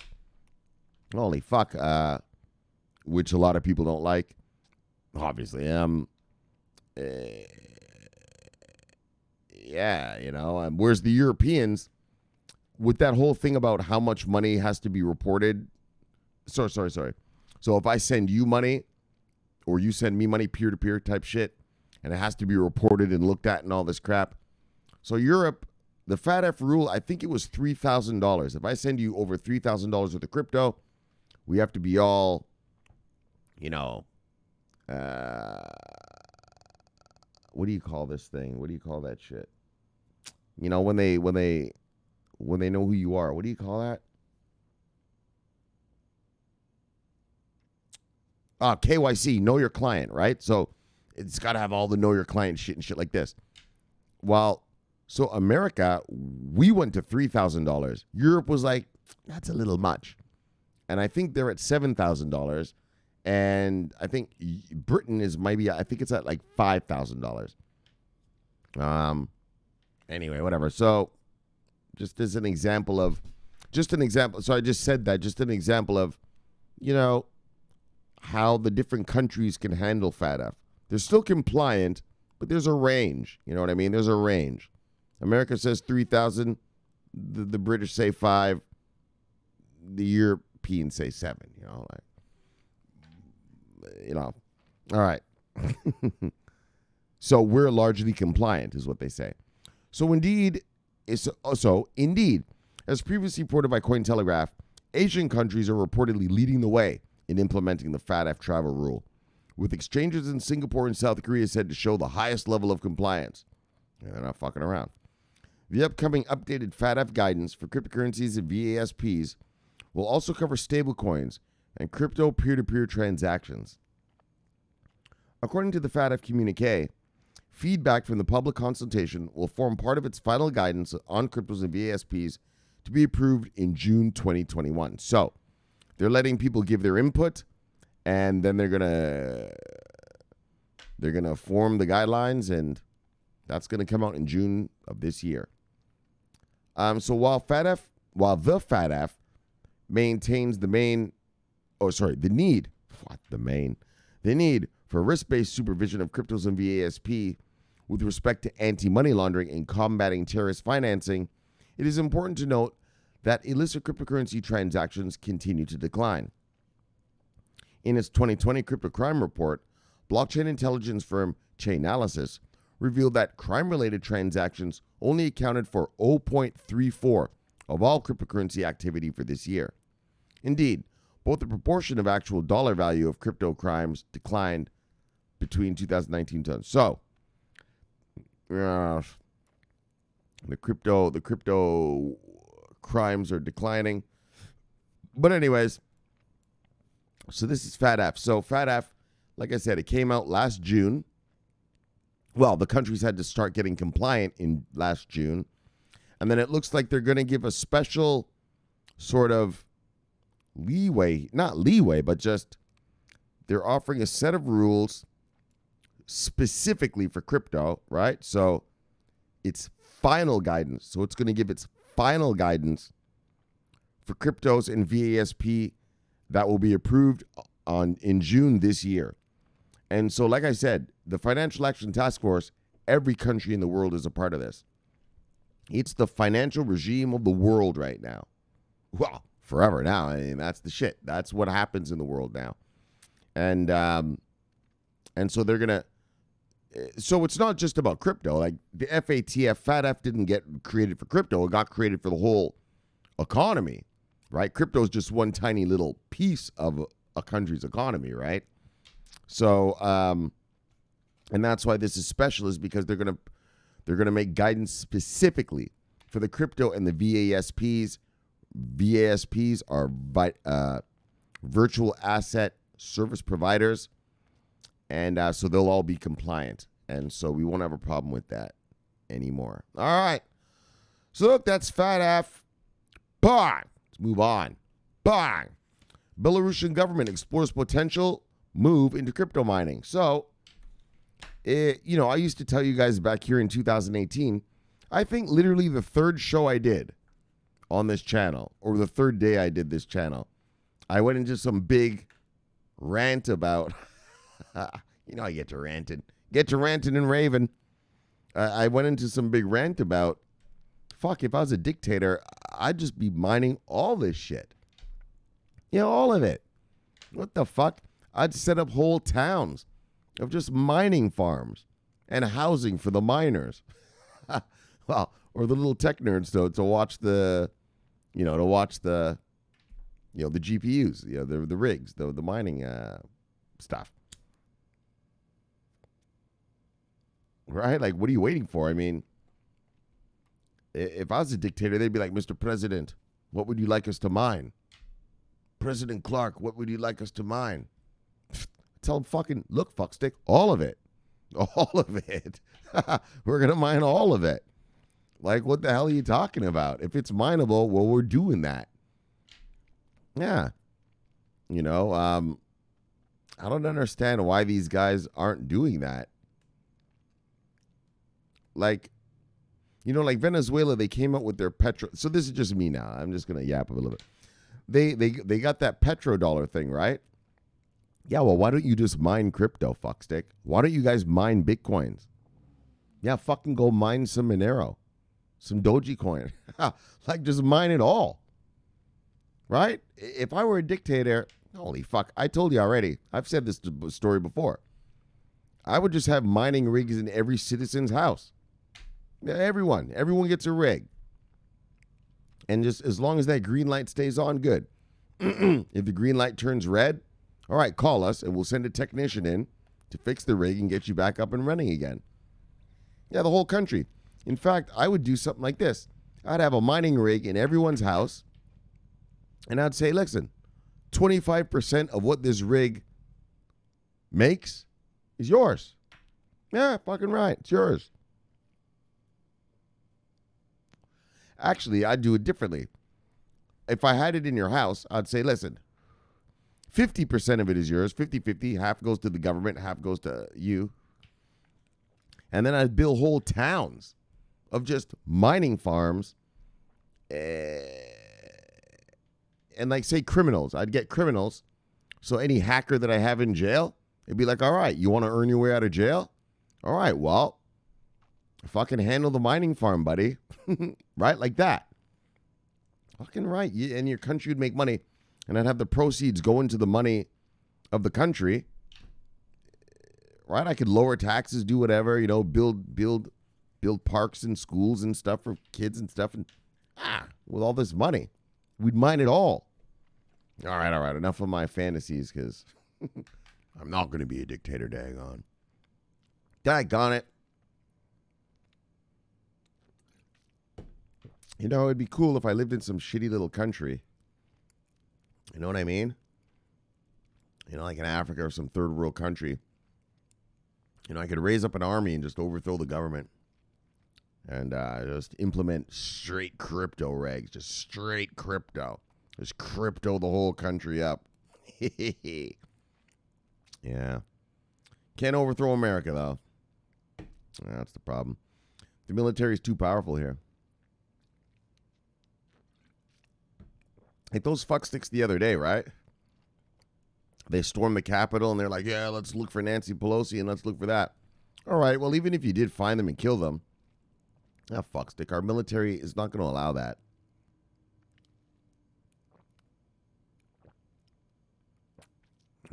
Holy fuck. Which a lot of people don't like. Obviously. Yeah, you know. Whereas the Europeans, with that whole thing about how much money has to be reported. Sorry. So if I send you money or you send me money, peer-to-peer type shit, and it has to be reported and looked at and all this crap. So Europe, the FATF rule, I think it was $3,000. If I send you over $3,000 worth of crypto, we have to be all, you know, what do you call this thing? What do you call that shit? You know, when they know who you are, what do you call that? KYC, know your client, right? So it's got to have all the know your client shit and shit like this. So America, we went to $3,000. Europe was like, that's a little much. And I think they're at $7,000. And I think Britain is maybe, I think it's at like $5,000. Anyway, whatever. So just as an example of, so I just said that, just an example of, you know, how the different countries can handle FATF. They're still compliant, but there's a range. You know what I mean? There's a range. America says 3,000. The British say 5. The Europeans say 7. You know, All right. So we're largely compliant, is what they say. So indeed, as previously reported by Cointelegraph, Asian countries are reportedly leading the way in implementing the FATF travel rule, with exchanges in Singapore and South Korea said to show the highest level of compliance. Yeah, they're not fucking around. The upcoming updated FATF guidance for cryptocurrencies and VASPs will also cover stablecoins and crypto peer-to-peer transactions. According to the FATF communique, feedback from the public consultation will form part of its final guidance on cryptos and VASPs to be approved in June 2021. So, they're letting people give their input, and then they're gonna form the guidelines, and that's gonna come out in June of this year. So while the FATF maintains the need for risk-based supervision of cryptos and VASP with respect to anti-money laundering and combating terrorist financing, it is important to note that illicit cryptocurrency transactions continue to decline. In its 2020 crypto crime report, blockchain intelligence firm Chainalysis revealed that crime-related transactions only accounted for 0.34 of all cryptocurrency activity for this year. Indeed, both the proportion of actual dollar value of crypto crimes declined between 2019 and 2020. So, the crypto crimes are declining. But anyways, so this is FATF. So FATF, like I said, it came out last June. Well, the countries had to start getting compliant in last June. And then it looks like they're going to give a special sort of leeway, not leeway, but just they're offering a set of rules specifically for crypto, right? So it's final guidance. So it's going to give its final guidance for cryptos and VASP that will be approved in June this year. And so, like I said, the Financial Action Task Force, every country in the world is a part of this. It's the financial regime of the world right now. Well, forever now. I mean, that's the shit. That's what happens in the world now. And so they're gonna. So it's not just about crypto. Like the FATF didn't get created for crypto. It got created for the whole economy, right? Crypto is just one tiny little piece of a country's economy, right? So, and that's why this is special, is because they're gonna make guidance specifically for the crypto and the VASPs. VASPs are virtual asset service providers. And so they'll all be compliant. And so we won't have a problem with that anymore. All right. So look, that's FATF. Bang. Let's move on. Bang. Belarusian government explores potential move into crypto mining. So, I used to tell you guys back here in 2018, I think literally the third show I did on this channel, or the third day I did this channel, I went into some big rant about... I get to ranting and raving. I went into some big rant about, fuck, if I was a dictator, I'd just be mining all this shit. All of it. What the fuck? I'd set up whole towns of just mining farms and housing for the miners. Well, or the little tech nerds to watch the GPUs, the rigs, the mining stuff. Right? Like, what are you waiting for? I mean, if I was a dictator, they'd be like, Mr. President, what would you like us to mine? President Clarke, what would you like us to mine? Tell him fucking, look, fuckstick, all of it. All of it. We're going to mine all of it. Like, what the hell are you talking about? If it's mineable, well, we're doing that. Yeah. I don't understand why these guys aren't doing that. Like Venezuela, they came out with their petro. So this is just me now. I'm just gonna yap a little bit. They got that petrodollar thing, right? Yeah. Well, why don't you just mine crypto, fuckstick? Why don't you guys mine bitcoins? Yeah, fucking go mine some Monero, some Dogecoin. Like, just mine it all. Right? If I were a dictator, holy fuck! I told you already. I've said this story before. I would just have mining rigs in every citizen's house. Yeah, everyone gets a rig. And just as long as that green light stays on, good. If the green light turns red, all right, call us and we'll send a technician in to fix the rig and get you back up and running again. Yeah, the whole country. In fact, I would do something like this. I'd have a mining rig in everyone's house, and I'd say, listen, 25% of what this rig makes is yours. Yeah, fucking right. It's yours. Actually, I'd do it differently. If I had it in your house, I'd say, listen, 50% of it is yours, 50-50. Half goes to the government, half goes to you. And then I'd build whole towns of just mining farms. And like, say, criminals. I'd get criminals. So any hacker that I have in jail, it'd be like, all right, you want to earn your way out of jail? All right, well, fucking handle the mining farm, buddy. Right? Like that. Fucking right. And your country would make money. And I'd have the proceeds go into the money of the country. Right? I could lower taxes, do whatever, build parks and schools and stuff for kids and stuff. And with all this money, we'd mine it all. All right. Enough of my fantasies, because I'm not going to be a dictator, dang on. Daggone it. It'd be cool if I lived in some shitty little country. You know what I mean? Like in Africa or some third world country. I could raise up an army and just overthrow the government. And just implement straight crypto regs. Just straight crypto. Just crypto the whole country up. Yeah. Can't overthrow America, though. That's the problem. The military is too powerful here. Like those fucksticks the other day, right? They stormed the Capitol and they're like, yeah, let's look for Nancy Pelosi and let's look for that. All right, well, even if you did find them and kill them, fuckstick, our military is not going to allow that.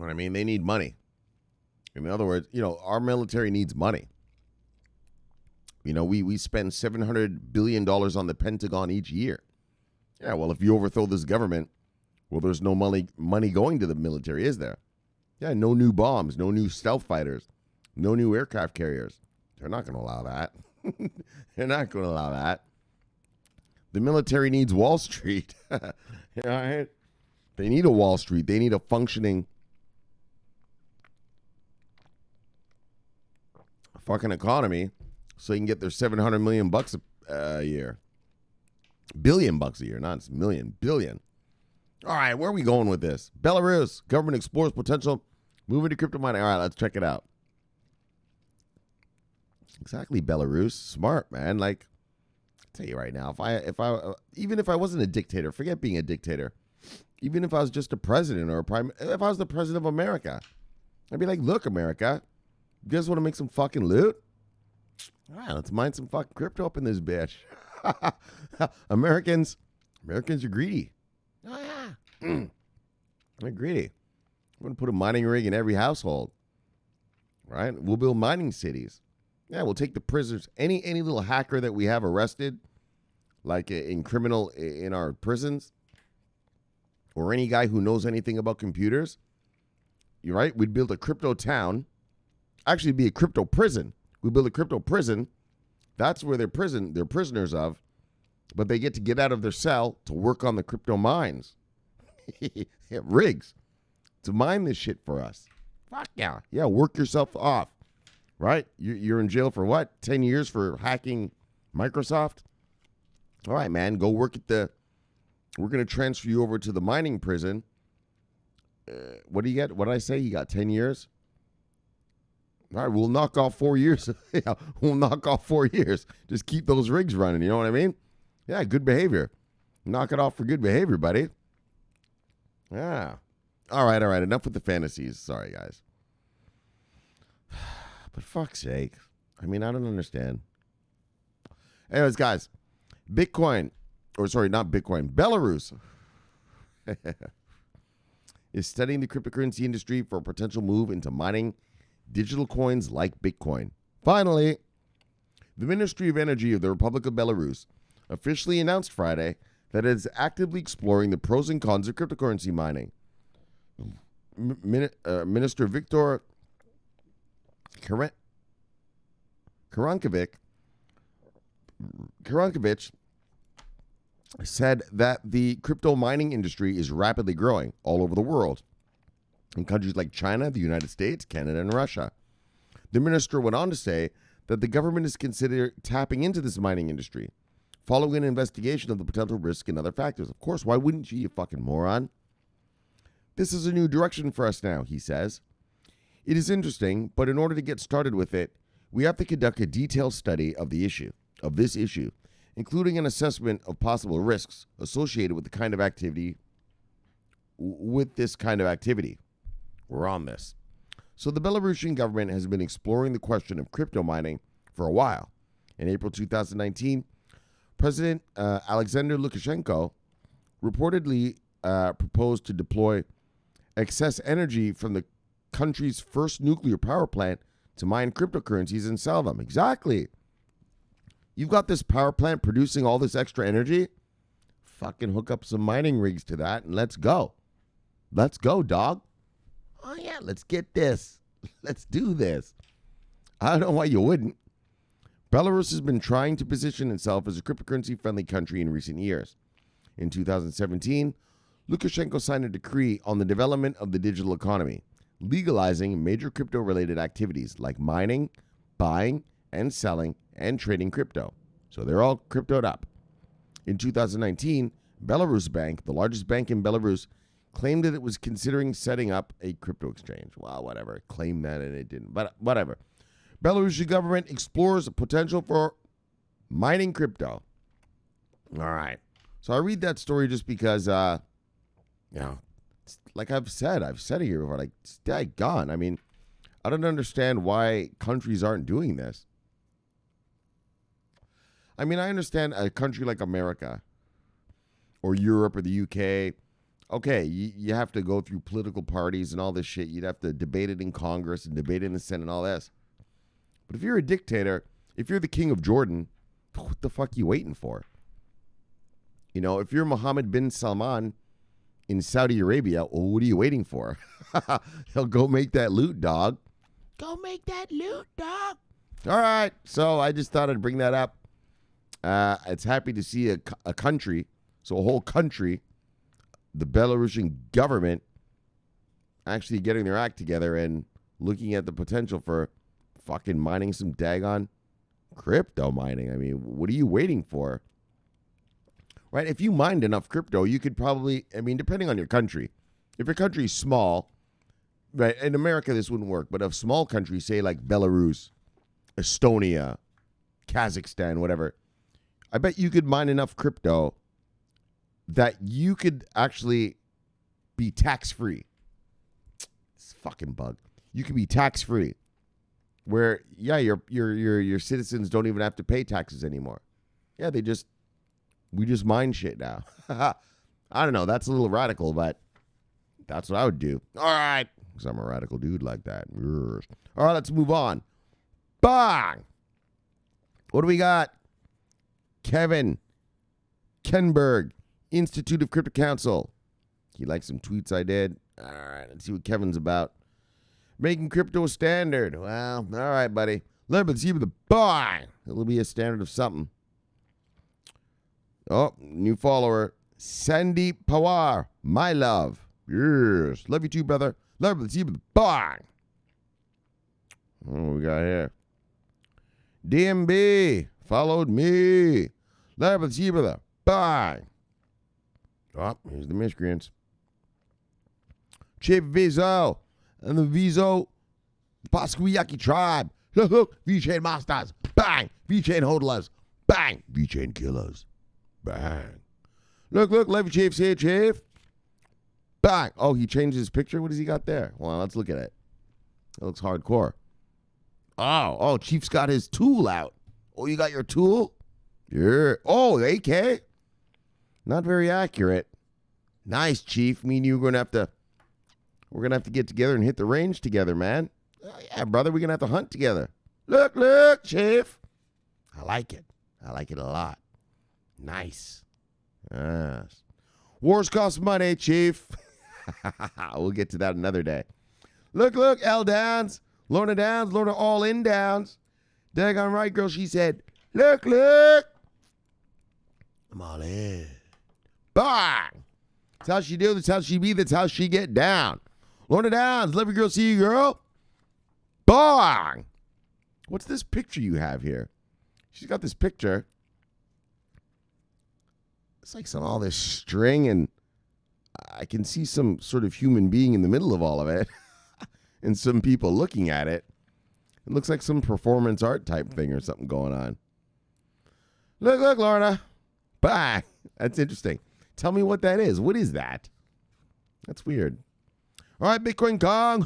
What I mean, they need money. In other words, our military needs money. We spend $700 billion on the Pentagon each year. Yeah, well, if you overthrow this government, well, there's no money going to the military, is there? Yeah, no new bombs, no new stealth fighters, no new aircraft carriers. They're not going to allow that. They're not going to allow that. The military needs Wall Street. Right? They need a Wall Street. They need a functioning fucking economy so they can get their $700 million a year. $1 billion a year, not million, billion. All right, where are we going with this? Belarus, government explores potential moving to crypto mining. All right, let's check it out. Exactly, Belarus. Smart, man. Like, I'll tell you right now, even if I wasn't a dictator, forget being a dictator. Even if I was just a president or if I was the president of America, I'd be like, look, America, you guys want to make some fucking loot? All right, let's mine some fucking crypto up in this bitch. Americans are greedy. Oh, yeah. They're greedy. We're going to put a mining rig in every household, right? We'll build mining cities. Yeah, we'll take the prisoners. Any little hacker that we have arrested, like in our prisons, or any guy who knows anything about computers, you're right, we'd build a crypto town. Actually, it'd be a crypto prison. We build a crypto prison. That's where they're prisoners of, but they get out of their cell to work on the crypto mines. Yeah, rigs to mine this shit for us. Fuck yeah. Yeah, work yourself off. Right? You're in jail for what? 10 years for hacking Microsoft? All right, man, go work we're going to transfer you over to the mining prison. What do you get? What did I say? You got 10 years? All right, we'll knock off 4 years. Yeah, we'll knock off 4 years. Just keep those rigs running. You know what I mean? Yeah, good behavior. Knock it off for good behavior, buddy. Yeah. All right. Enough with the fantasies. Sorry, guys. But fuck's sake. I mean, I don't understand. Anyways, guys, Belarus is studying the cryptocurrency industry for a potential move into mining digital coins like Bitcoin. Finally, the Ministry of Energy of the Republic of Belarus officially announced Friday that it is actively exploring the pros and cons of cryptocurrency mining. Minister Viktor Karankovic said that the crypto mining industry is rapidly growing all over the world in countries like China, the United States, Canada, and Russia. The minister went on to say that the government is considering tapping into this mining industry, following an investigation of the potential risk and other factors. Of course, why wouldn't you fucking moron? This is a new direction for us now, he says. It is interesting, but in order to get started with it, we have to conduct a detailed study of this issue, including an assessment of possible risks associated with this kind of activity. We're on this. So the Belarusian government has been exploring the question of crypto mining for a while. In April 2019, President Alexander Lukashenko reportedly proposed to deploy excess energy from the country's first nuclear power plant to mine cryptocurrencies and sell them. Exactly. You've got this power plant producing all this extra energy. Fucking hook up some mining rigs to that and let's go. Let's go, dog. Oh, yeah, let's get this. Let's do this. I don't know why you wouldn't. Belarus has been trying to position itself as a cryptocurrency-friendly country in recent years. In 2017, Lukashenko signed a decree on the development of the digital economy, legalizing major crypto-related activities like mining, buying, and selling, and trading crypto. So they're all cryptoed up. In 2019, Belarus Bank, the largest bank in Belarus, claimed that it was considering setting up a crypto exchange. Well, whatever. It claimed that and it didn't. But whatever. Belarusian government explores the potential for mining crypto. All right. So I read that story just because, like I've said it here before, like, it's daggone. I mean, I don't understand why countries aren't doing this. I mean, I understand a country like America or Europe or the UK. okay, you have to go through political parties and all this shit. You'd have to debate it in Congress and debate it in the Senate and all this. But if you're a dictator, if you're the king of Jordan, what the fuck are you waiting for? You know, if you're Mohammed bin Salman in Saudi Arabia, well, what are you waiting for? He'll go make that loot, dog. Go make that loot, dog. All right. So I just thought I'd bring that up. It's happy to see a country, so a whole country, the Belarusian government, actually getting their act together and looking at the potential for fucking mining some daggone crypto mining. I mean, what are you waiting for? Right? If you mined enough crypto, you could probably, I mean, depending on your country. If your country's small, right, in America this wouldn't work, but a small country, say like Belarus, Estonia, Kazakhstan, whatever, I bet you could mine enough crypto that you could actually be tax-free. It's a fucking bug. You could be tax-free. Where, yeah, your citizens don't even have to pay taxes anymore. Yeah, we just mine shit now. I don't know. That's a little radical, but that's what I would do. All right. Because I'm a radical dude like that. All right, let's move on. Bang! What do we got? Kevin Kenberg, Institute of Crypto Council. He liked some tweets I did. All right, let's see what Kevin's about. Making crypto a standard. Well, all right, buddy. Let's see with the bang. It'll be a standard of something. Oh, new follower. Sandy Pawar. My love. Yes. Love you too, brother. Let's see with the bang. What we got here? DMB. Followed me. Let's see with the bang. Oh, here's the miscreants. Chip Vizo. And the Vizo Pasquiyaki tribe. Look, V-Chain Masters. Bang. V-Chain Hodlers. Bang. V-Chain Killers. Bang. Look, Levy Chief's here, Chief. Bang. Oh, he changed his picture? What has he got there? Well, let's look at it. It looks hardcore. Oh, Chief's got his tool out. Oh, you got your tool? Yeah. Oh, AK? Not very accurate. Nice, Chief. Me and you are going to we're going to have to get together and hit the range together, man. Oh, yeah, brother, we're going to have to hunt together. Look, Chief. I like it. I like it a lot. Nice. Yes. Wars cost money, Chief. We'll get to that another day. Look, L Downs. Lorna Downs, Lorna All In Downs. Daggone right, girl, she said, look. I'm all in. Bang. That's how she do. That's how she be. That's how she get down. Lorna Downs, love your girl, see you, girl. Bang. What's this picture you have here? She's got this picture. It's like all this string, and I can see some sort of human being in the middle of all of it, and some people looking at it. It looks like some performance art type thing or something going on. Look, Lorna. Bang. That's interesting. Tell me what that is. What is that? That's weird. All right, Bitcoin Kong.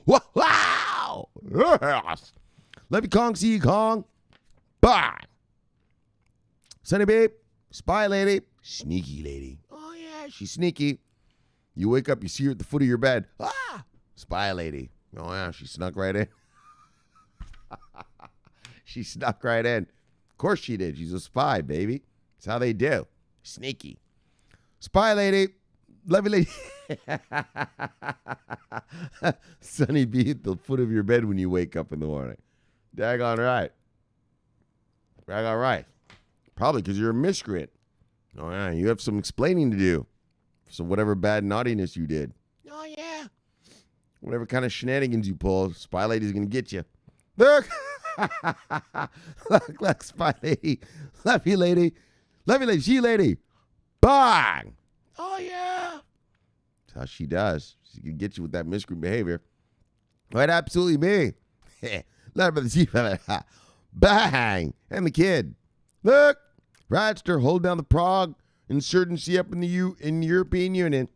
Wow. Yes. Levy Kong, see you, Kong. Bang. Sunny Babe. Spy lady. Sneaky lady. Oh, yeah, she's sneaky. You wake up, you see her at the foot of your bed. Ah. Spy lady. Oh, yeah, she snuck right in. She snuck right in. Of course she did. She's a spy, baby. That's how they do. Sneaky. Spy lady. Levy lady. Sunny B at the foot of your bed when you wake up in the morning. Daggone right. Daggone right. Probably because you're a miscreant. Oh, yeah. You have some explaining to do. So whatever bad naughtiness you did. Oh, yeah. Whatever kind of shenanigans you pull, Spy Lady's going to get you. Look. look, Spy Lady. Levy Lady. Levy Lady. She Lady. Bang. Oh, yeah. That's how she does. She can get you with that miscreant behavior. Right, absolutely me. Bang. And the kid. Look. Radster, hold down the Prague insurgency up in the European Union.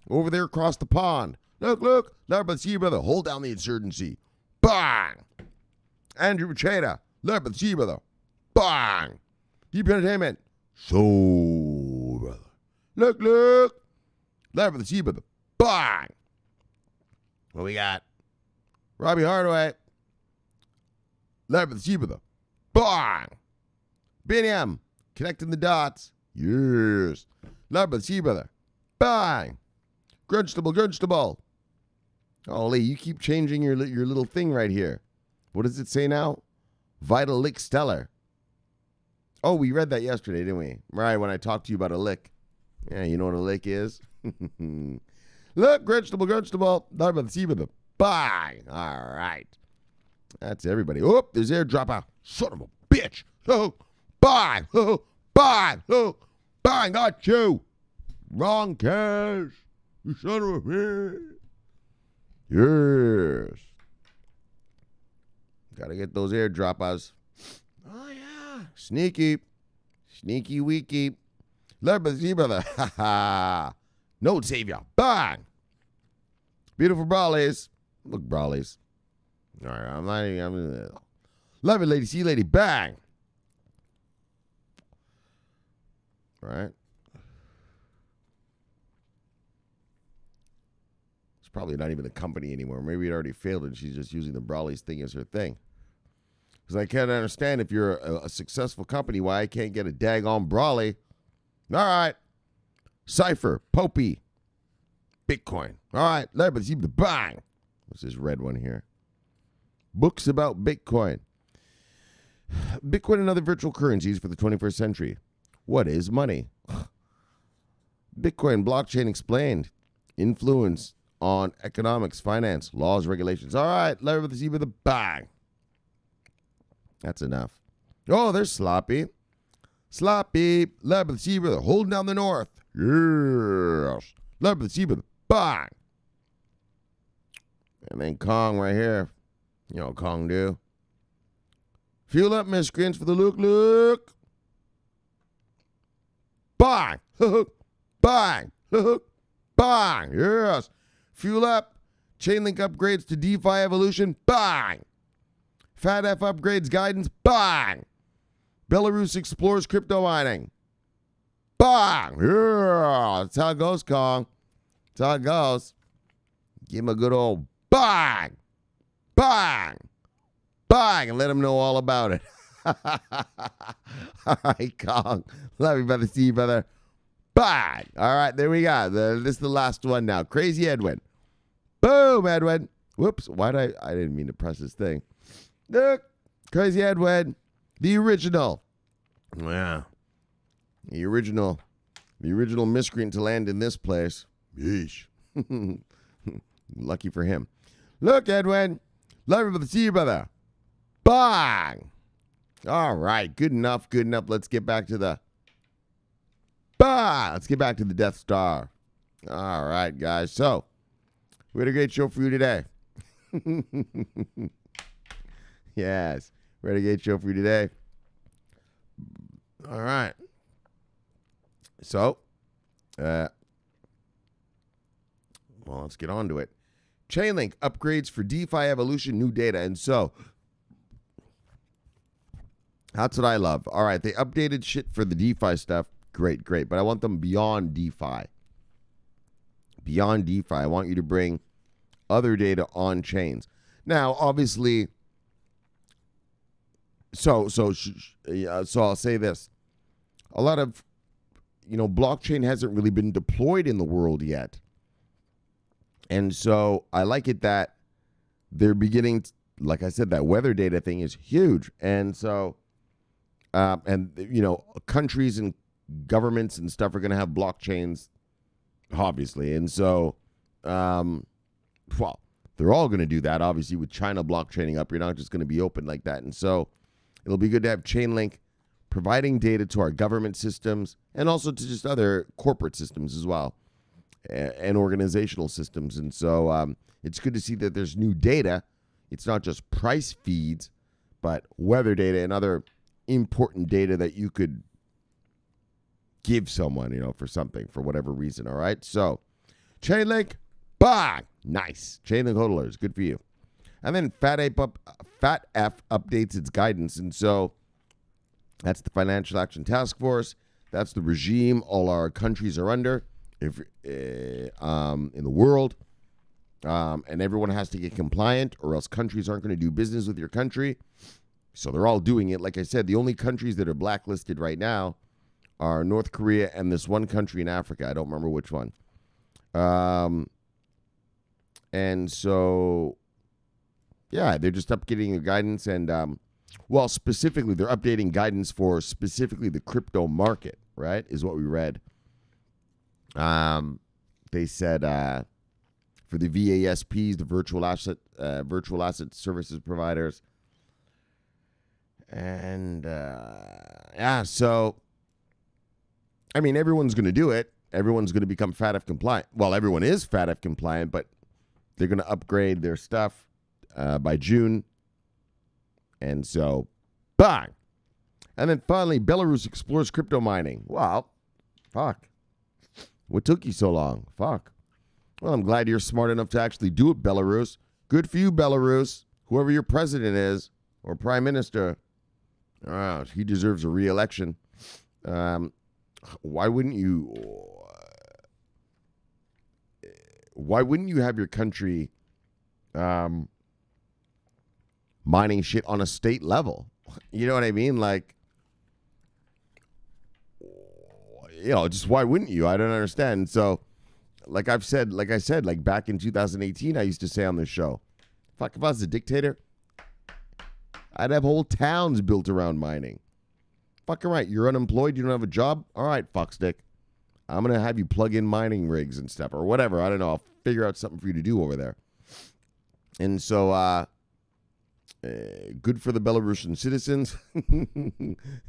Over there across the pond. Look. Brother, hold down the insurgency. Bang. Andrew Macheda. Brother. Bang. Deep entertainment. So, brother. Look. Led by the chief of the bang. What we got? Robbie Hardaway. Led by the chief of the bang. BNM. Connecting the dots. Yes. Led by the chief of the bang. Grudgestable. Oh, Lee, you keep changing your little thing right here. What does it say now? Vital lick stellar. Oh, we read that yesterday, didn't we? Right, when I talked to you about a lick. Yeah, you know what a lick is? Look, grudgestable. Not about the sea, but the bang. All right. That's everybody. Oh, there's airdropper. Son of a bitch. Oh, bang. Oh, bang. Oh, bang. Got you. Wrong cash. You son of a bitch. Yes. Gotta get those airdroppers. Oh, yeah. Sneaky weaky. Led by the sea, brother. Ha ha. No savior. Bang. Beautiful brawlies. Look, brawlies. All right, I'm love it, lady. See you, lady. Bang. All right. It's probably not even the company anymore. Maybe it already failed and she's just using the brawlies thing as her thing. Because I can't understand if you're a successful company why I can't get a daggone brawly. All right. Cypher, Popey, Bitcoin. All right. Let's see the bang. What's this red one here? Books about Bitcoin. Bitcoin and other virtual currencies for the 21st century. What is money? Bitcoin blockchain explained. Influence on economics, finance, laws, regulations. All right. Let's see the bang. That's enough. Oh, they're sloppy. Sloppy. Led by the sea, brother. Holding down the north. Yes. Led by the sea, brother. Bang. And then Kong right here. You know what Kong do. Fuel up, miscreants, for the look. Bang. Bang. Bang. Yes. Fuel up. Chainlink upgrades to DeFi evolution. Bang. FATF upgrades guidance. Bang. Belarus explores crypto mining. Bang. Yeah. That's how it goes, Kong. That's how it goes. Give him a good old bang. Bang. Bang. And let him know all about it. All right, Kong. Love you, brother. See you, brother. Bang. All right, there we go. This is the last one now. Crazy Edwin. Boom, Edwin. Whoops. I didn't mean to press this thing. Look. Crazy Edwin. The original. Yeah. The original miscreant to land in this place. Yeesh. Lucky for him. Look, Edwin. Love you, see you, brother. Bang. All right. Good enough. Let's get back to the Let's get back to the Death Star. All right, guys. So, we had a great show for you today. Yes. We had a great show for you today. All right. So, well, let's get on to it. Chainlink upgrades for DeFi evolution, new data. And so, that's what I love. All right, they updated shit for the DeFi stuff. Great. But I want them beyond DeFi. Beyond DeFi, I want you to bring other data on chains. Now, obviously, so I'll say this. A lot of, blockchain hasn't really been deployed in the world yet. And so I like it that they're beginning, like I said, that weather data thing is huge. And so, countries and governments and stuff are going to have blockchains, obviously. And so, they're all going to do that, obviously, with China blockchaining up. You're not just going to be open like that. And so it'll be good to have Chainlink providing data to our government systems and also to just other corporate systems as well and organizational systems. And so it's good to see that there's new data. It's not just price feeds, but weather data and other important data that you could give someone, for something, for whatever reason. All right. So Chainlink, bang, nice. Chainlink hodlers, good for you. And then FATF updates its guidance. And so that's the Financial Action Task Force. That's the regime all our countries are under. if in the world, and everyone has to get compliant, or else countries aren't going to do business with your country. So they're all doing it. Like I said, the only countries that are blacklisted right now are North Korea and this one country in Africa. I don't remember which one. And so, yeah, they're just updating the guidance. And, well, specifically, they're updating guidance for specifically the crypto market, right, is what we read. They said for the VASPs, the virtual asset services providers. And, yeah, so, I mean, everyone's going to do it. Everyone's going to become FATF compliant. Well, everyone is FATF compliant, but they're going to upgrade their stuff by June. And so, bang. And then finally, Belarus explores crypto mining. Well, fuck. What took you so long? Fuck. Well, I'm glad you're smart enough to actually do it, Belarus. Good for you, Belarus. Whoever your president is or prime minister, he deserves a re-election. Why wouldn't you? Why wouldn't you have your country mining shit on a state level? You know what I mean? Like, just why wouldn't you? I don't understand. So, like I said, like back in 2018, I used to say on this show, fuck, if I was a dictator, I'd have whole towns built around mining. Fucking right. You're unemployed. You don't have a job. All right, fuckstick. I'm going to have you plug in mining rigs and stuff or whatever. I don't know. I'll figure out something for you to do over there. And so, good for the Belarusian citizens.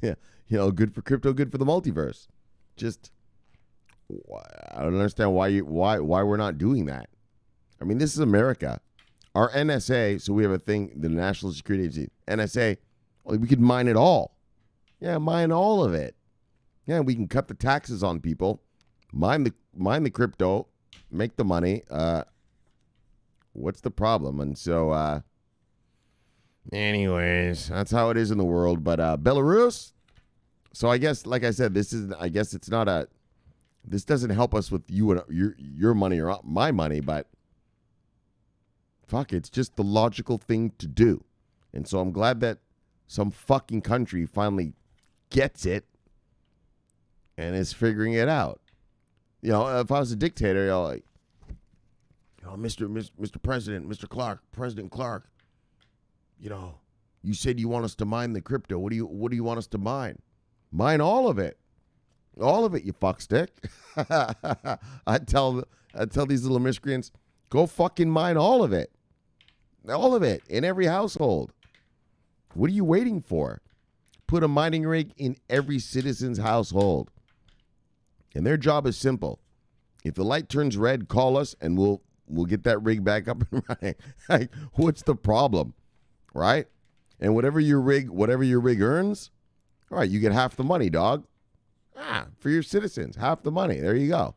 Yeah. Good for crypto, good for the multiverse. Just, I don't understand why we're not doing that. I mean, this is America. Our NSA, so we have a thing, the National Security Agency, NSA, well, we could mine it all. Yeah, mine all of it. Yeah, we can cut the taxes on people, mine the crypto, make the money. What's the problem? And so, anyways, that's how it is in the world. But Belarus. So I guess, like I said, this doesn't help us with you and your money or my money, but fuck, it's just the logical thing to do. And so I'm glad that some fucking country finally gets it and is figuring it out. If I was a dictator, like, Mr. President, Mr. Clarke, President Clarke, you said you want us to mine the crypto. What do you want us to mine? Mine all of it. All of it, you fuckstick. I tell these little miscreants, go fucking mine all of it. All of it, in every household. What are you waiting for? Put a mining rig in every citizen's household. And their job is simple. If the light turns red, call us and we'll get that rig back up and running. Like, what's the problem? Right? And whatever your rig earns, all right, you get half the money, dog. For your citizens, half the money. There you go.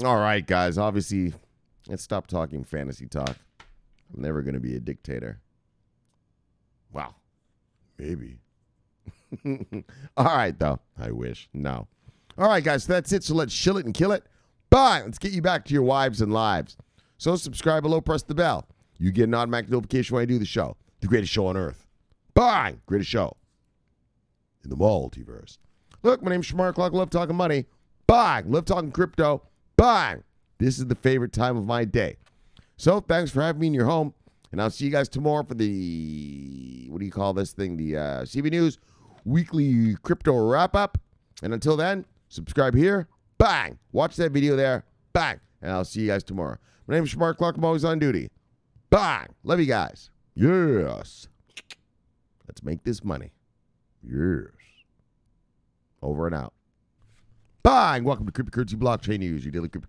All right, guys. Obviously, let's stop talking fantasy talk. I'm never going to be a dictator. Wow. Maybe. All right, though. I wish. No. All right, guys. So that's it. So let's chill it and kill it. Bye. Let's get you back to your wives and lives. So subscribe below. Press the bell. You get an automatic notification when I do the show. The greatest show on earth. Bye. Greatest show in the multiverse. Look, my name's Shomari Clarke. Love talking money. Bye. Love talking crypto. Bye. This is the favorite time of my day. So thanks for having me in your home. And I'll see you guys tomorrow for the, what do you call this thing? The CB News Weekly Crypto Wrap-Up. And until then, subscribe here. Bang. Watch that video there. Bang. And I'll see you guys tomorrow. My name is Shomari Clarke. I'm always on duty. Bang. Love you guys. Yes. Let's make this money. Yes. Over and out. Bang. Welcome to Cryptocurrency Blockchain News, your daily crypto.